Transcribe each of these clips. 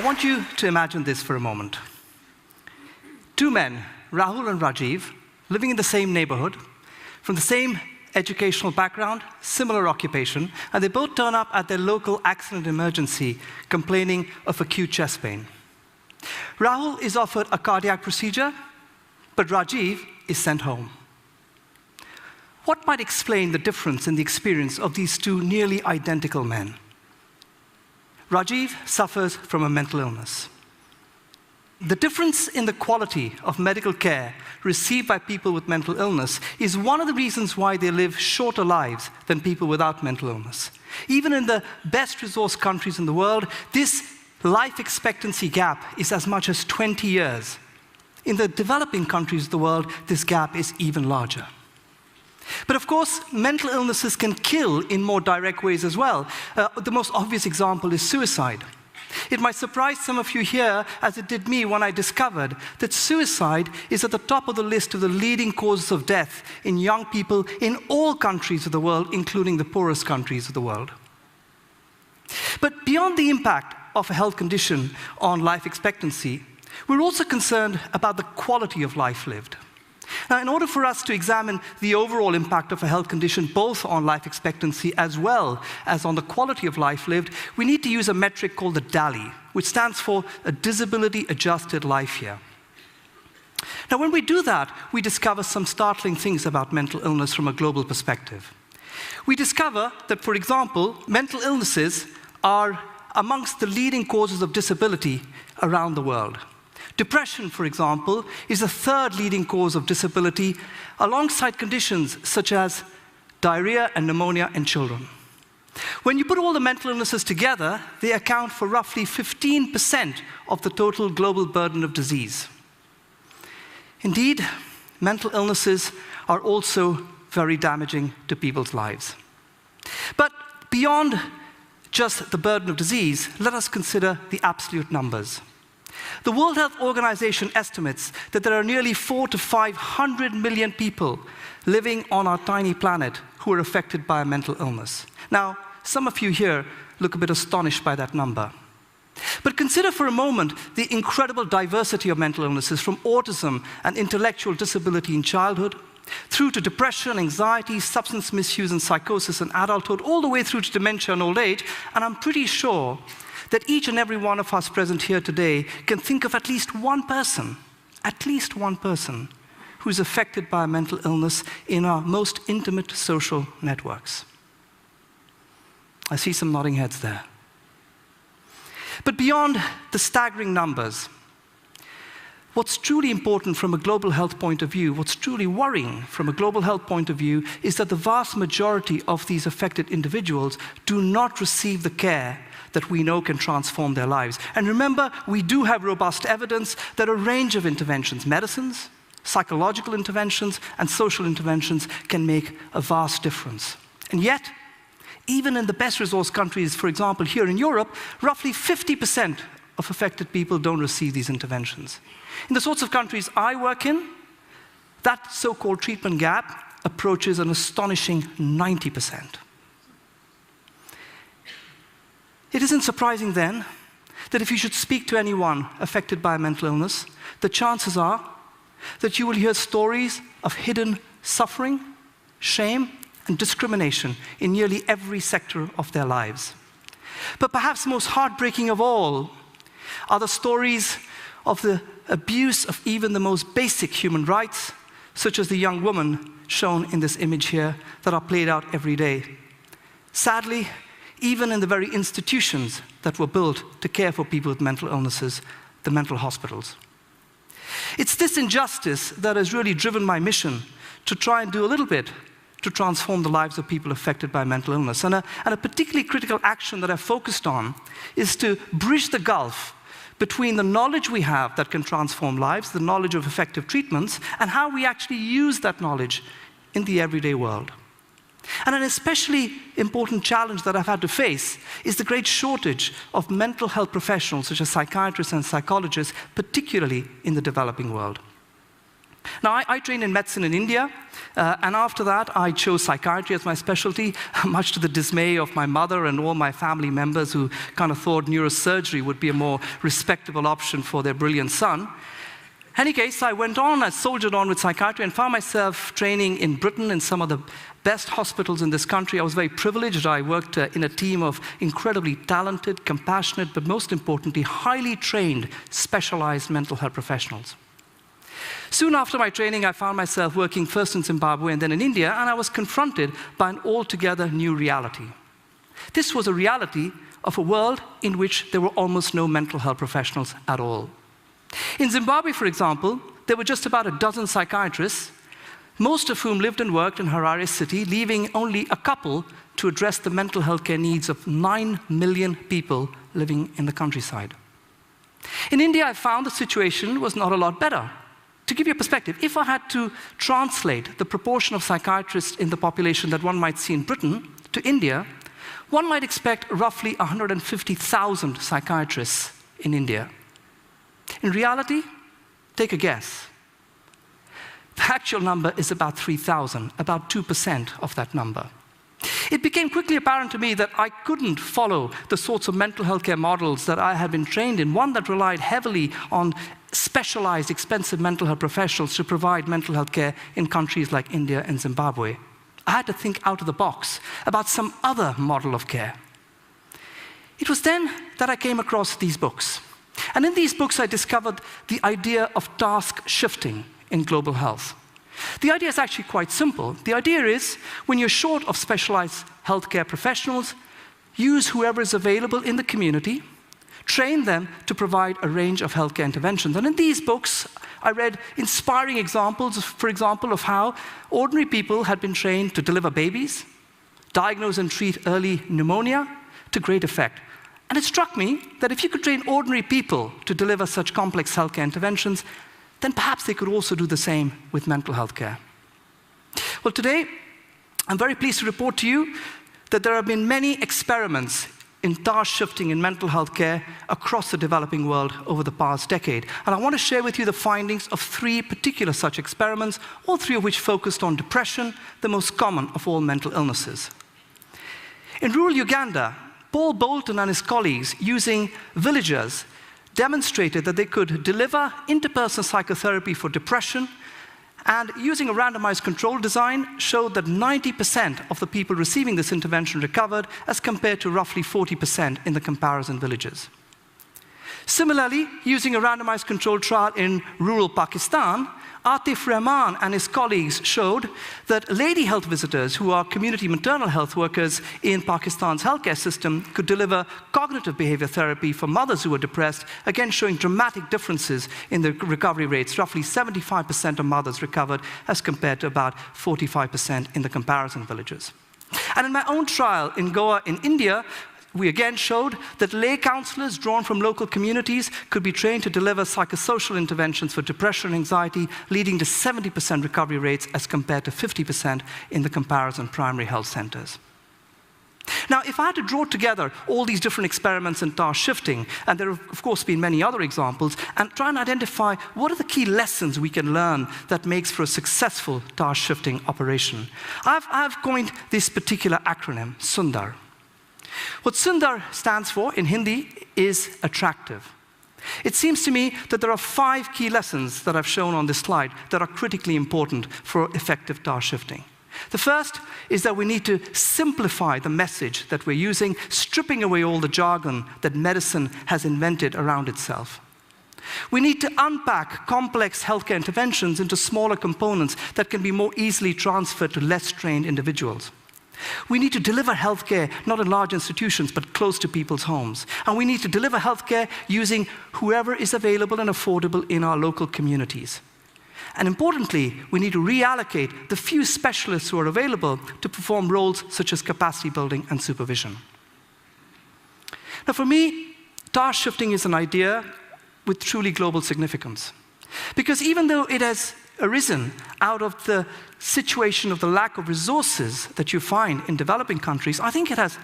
I want you to imagine this for a moment. Two men, Rahul and Rajiv, living in the same neighborhood, from the same educational background, similar occupation, and they both turn up at their local accident emergency complaining of acute chest pain. Rahul is offered a cardiac procedure, but Rajiv is sent home. What might explain the difference in the experience of these two nearly identical men? Rajiv suffers from a mental illness. The difference in the quality of medical care received by people with mental illness is one of the reasons why they live shorter lives than people without mental illness. Even in the best resourced countries in the world, this life expectancy gap is as much as 20 years. In the developing countries of the world, this gap is even larger. But of course, mental illnesses can kill in more direct ways as well. The most obvious example is suicide. It might surprise some of you here, as it did me when I discovered that suicide is at the top of the list of the leading causes of death in young people in all countries of the world, including the poorest countries of the world. But beyond the impact of a health condition on life expectancy, we're also concerned about the quality of life lived. Now, in order for us to examine the overall impact of a health condition, both on life expectancy as well as on the quality of life lived, we need to use a metric called the DALY, which stands for a disability-adjusted life year. Now, when we do that, we discover some startling things about mental illness from a global perspective. We discover that, for example, mental illnesses are amongst the leading causes of disability around the world. Depression, for example, is the third leading cause of disability, alongside conditions such as diarrhea and pneumonia in children. When you put all the mental illnesses together, they account for roughly 15% of the total global burden of disease. Indeed, mental illnesses are also very damaging to people's lives. But beyond just the burden of disease, let us consider the absolute numbers. The World Health Organization estimates that there are nearly 400 to 500 million people living on our tiny planet who are affected by a mental illness. Now, some of you here look a bit astonished by that number. But consider for a moment the incredible diversity of mental illnesses, from autism and intellectual disability in childhood, through to depression, anxiety, substance misuse and psychosis in adulthood, all the way through to dementia and old age. And I'm pretty sure that each and every one of us present here today can think of at least one person who's affected by a mental illness in our most intimate social networks. I see some nodding heads there. But beyond the staggering numbers, what's truly important from a global health point of view, what's truly worrying from a global health point of view, is that the vast majority of these affected individuals do not receive the care that we know can transform their lives. And remember, we do have robust evidence that a range of interventions, medicines, psychological interventions, and social interventions can make a vast difference. And yet, even in the best resourced countries, for example, here in Europe, roughly 50% of affected people don't receive these interventions. In the sorts of countries I work in, that so-called treatment gap approaches an astonishing 90%. It isn't surprising then that if you should speak to anyone affected by a mental illness, the chances are that you will hear stories of hidden suffering, shame, and discrimination in nearly every sector of their lives. But perhaps most heartbreaking of all are the stories of the abuse of even the most basic human rights, such as the young woman shown in this image here, that are played out every day. Sadly, even in the very institutions that were built to care for people with mental illnesses, the mental hospitals. It's this injustice that has really driven my mission to try and do a little bit to transform the lives of people affected by mental illness. And a particularly critical action that I've focused on is to bridge the gulf between the knowledge we have that can transform lives, the knowledge of effective treatments, and how we actually use that knowledge in the everyday world. And an especially important challenge that I've had to face is the great shortage of mental health professionals, such as psychiatrists and psychologists, particularly in the developing world. Now, I trained in medicine in India, and after that, I chose psychiatry as my specialty, much to the dismay of my mother and all my family members who kind of thought neurosurgery would be a more respectable option for their brilliant son. In any case, I soldiered on with psychiatry and found myself training in Britain in some of the best hospitals in this country. I was very privileged. I worked in a team of incredibly talented, compassionate, but most importantly, highly trained, specialized mental health professionals. Soon after my training, I found myself working first in Zimbabwe and then in India, and I was confronted by an altogether new reality. This was a reality of a world in which there were almost no mental health professionals at all. In Zimbabwe, for example, there were just about a dozen psychiatrists, most of whom lived and worked in Harare city, leaving only a couple to address the mental health care needs of 9 million people living in the countryside. In India, I found the situation was not a lot better. To give you a perspective, if I had to translate the proportion of psychiatrists in the population that one might see in Britain to India, one might expect roughly 150,000 psychiatrists in India. In reality, take a guess. The actual number is about 3,000, about 2% of that number. It became quickly apparent to me that I couldn't follow the sorts of mental health care models that I had been trained in, one that relied heavily on specialized, expensive mental health professionals to provide mental health care in countries like India and Zimbabwe. I had to think out of the box about some other model of care. It was then that I came across these books. And in these books, I discovered the idea of task shifting in global health. The idea is actually quite simple. The idea is, when you're short of specialized healthcare professionals, use whoever is available in the community, train them to provide a range of healthcare interventions. And in these books, I read inspiring examples, for example, of how ordinary people had been trained to deliver babies, diagnose and treat early pneumonia to great effect. And it struck me that if you could train ordinary people to deliver such complex healthcare interventions, then perhaps they could also do the same with mental health care. Well, today, I'm very pleased to report to you that there have been many experiments in task shifting in mental health care across the developing world over the past decade. And I want to share with you the findings of 3 particular such experiments, all 3 of which focused on depression, the most common of all mental illnesses. In rural Uganda, Paul Bolton and his colleagues, using villagers, demonstrated that they could deliver interpersonal psychotherapy for depression, and using a randomized control design, showed that 90% of the people receiving this intervention recovered, as compared to roughly 40% in the comparison villages. Similarly, using a randomized control trial in rural Pakistan, Atif Rahman and his colleagues showed that lady health visitors, who are community maternal health workers in Pakistan's healthcare system, could deliver cognitive behavior therapy for mothers who were depressed, again showing dramatic differences in the recovery rates. Roughly 75% of mothers recovered, as compared to about 45% in the comparison villages. And in my own trial in Goa in India, we again showed that lay counselors drawn from local communities could be trained to deliver psychosocial interventions for depression and anxiety, leading to 70% recovery rates, as compared to 50% in the comparison primary health centers. Now, if I had to draw together all these different experiments in task shifting, and there have, of course, been many other examples, and try and identify what are the key lessons we can learn that makes for a successful task shifting operation, I've coined this particular acronym, SUNDAR. What Sundar stands for in Hindi is attractive. It seems to me that there are 5 key lessons that I've shown on this slide that are critically important for effective task shifting. The first is that we need to simplify the message that we're using, stripping away all the jargon that medicine has invented around itself. We need to unpack complex healthcare interventions into smaller components that can be more easily transferred to less trained individuals. We need to deliver healthcare not in large institutions, but close to people's homes. And we need to deliver healthcare using whoever is available and affordable in our local communities. And importantly, we need to reallocate the few specialists who are available to perform roles such as capacity building and supervision. Now, for me, task shifting is an idea with truly global significance. Because even though it has arisen out of the situation of the lack of resources that you find in developing countries, I think it has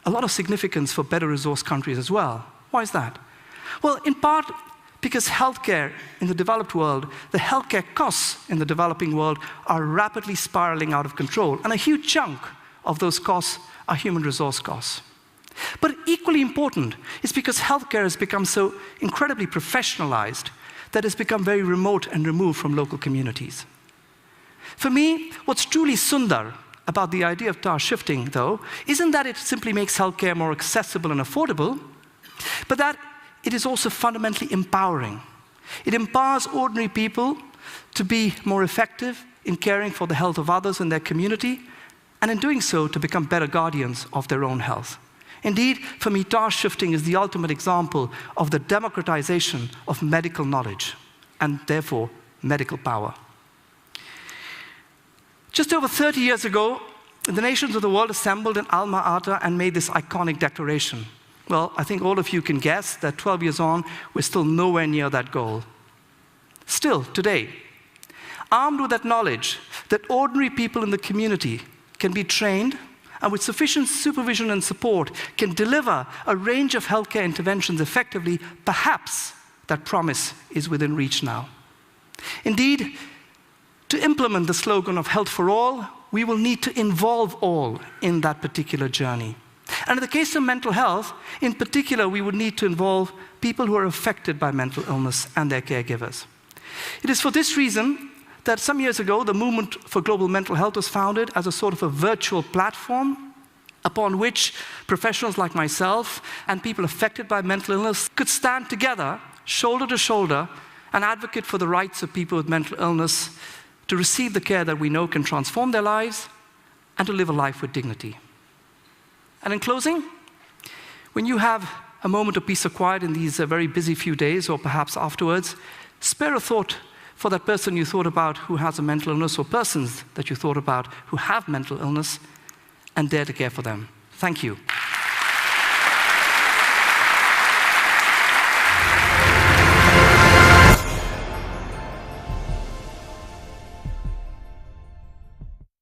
a lot of significance for better resourced countries as well. Why is that? Well, in part, Because healthcare in the developed world, the healthcare costs in the developing world are rapidly spiraling out of control, and a huge chunk of those costs are human resource costs. But equally important is because healthcare has become so incredibly professionalized that it's become very remote and removed from local communities. For me, what's truly sundar about the idea of task shifting, though, isn't that it simply makes healthcare more accessible and affordable, but that it is also fundamentally empowering. It empowers ordinary people to be more effective in caring for the health of others in their community, and in doing so, to become better guardians of their own health. Indeed, for me, task shifting is the ultimate example of the democratization of medical knowledge, and therefore, medical power. Just over 30 years ago, the nations of the world assembled in Alma-Ata and made this iconic declaration. Well, I think all of you can guess that 12 years on, we're still nowhere near that goal. Still, today, armed with that knowledge that ordinary people in the community can be trained and with sufficient supervision and support can deliver a range of healthcare interventions effectively, perhaps that promise is within reach now. Indeed, to implement the slogan of health for all, we will need to involve all in that particular journey. And in the case of mental health, in particular, we would need to involve people who are affected by mental illness and their caregivers. It is for this reason that some years ago, the Movement for Global Mental Health was founded as a sort of a virtual platform upon which professionals like myself and people affected by mental illness could stand together, shoulder to shoulder, and advocate for the rights of people with mental illness to receive the care that we know can transform their lives and to live a life with dignity. And in closing, when you have a moment of peace or quiet in these very busy few days, or perhaps afterwards, spare a thought for that person you thought about who has a mental illness, or persons that you thought about who have mental illness, and dare to care for them. Thank you.